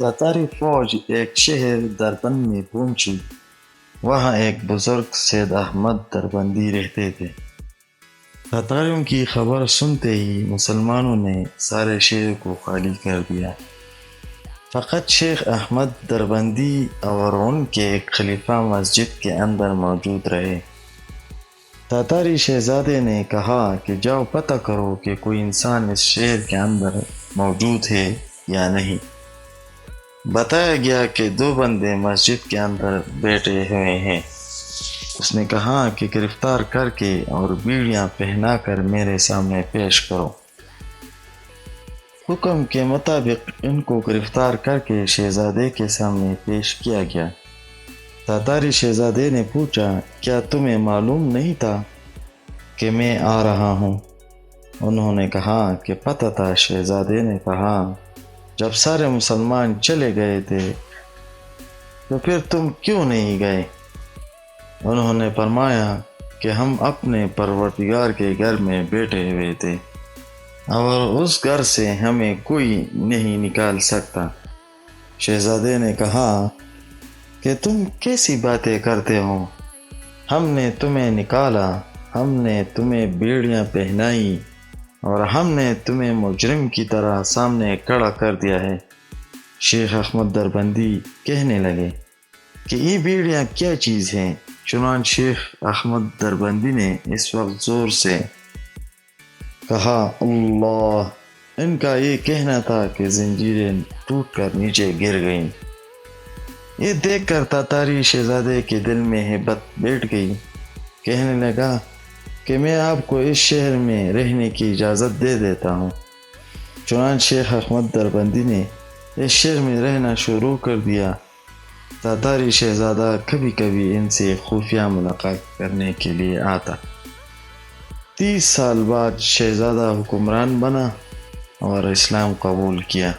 تاتاری فوج ایک شہر دربند میں پہنچی۔ وہاں ایک بزرگ سید احمد دربندی رہتے تھے۔ تاتاریوں کی خبر سنتے ہی مسلمانوں نے سارے شہر کو خالی کر دیا۔ فقط شیخ احمد دربندی اور ان کے ایک خلیفہ مسجد کے اندر موجود رہے۔ تاتاری شہزادے نے کہا کہ جاؤ پتہ کرو کہ کوئی انسان اس شہر کے اندر موجود ہے یا نہیں۔ بتایا گیا کہ 2 بندے مسجد کے اندر بیٹھے ہوئے ہیں۔ اس نے کہا کہ گرفتار کر کے اور بیڑیاں پہنا کر میرے سامنے پیش کرو۔ حکم کے مطابق ان کو گرفتار کر کے شہزادے کے سامنے پیش کیا گیا۔ تاتاری شہزادے نے پوچھا، کیا تمہیں معلوم نہیں تھا کہ میں آ رہا ہوں؟ انہوں نے کہا کہ پتہ تھا۔ شہزادے نے کہا، جب سارے مسلمان چلے گئے تھے تو پھر تم کیوں نہیں گئے؟ انہوں نے فرمایا کہ ہم اپنے پروردگار کے گھر میں بیٹھے ہوئے تھے اور اس گھر سے ہمیں کوئی نہیں نکال سکتا۔ شہزادے نے کہا کہ تم کیسی باتیں کرتے ہو؟ ہم نے تمہیں نکالا، ہم نے تمہیں بیڑیاں پہنائی اور ہم نے تمہیں مجرم کی طرح سامنے کھڑا کر دیا ہے۔ شیخ احمد دربندی کہنے لگے کہ یہ بیڑیاں کیا چیز ہیں؟ چنانچہ شیخ احمد دربندی نے اس وقت زور سے کہا، اللہ! ان کا یہ کہنا تھا کہ زنجیریں ٹوٹ کر نیچے گر گئیں۔ یہ دیکھ کر تاتاری شہزادے کے دل میں ہیبت بیٹھ گئی۔ کہنے لگا کہ میں آپ کو اس شہر میں رہنے کی اجازت دے دیتا ہوں۔ چنانچہ شیخ احمد دربندی نے اس شہر میں رہنا شروع کر دیا۔ تاتاری شہزادہ کبھی کبھی ان سے خفیہ ملاقات کرنے کے لیے آتا۔ 30 سال بعد شہزادہ حکمران بنا اور اسلام قبول کیا۔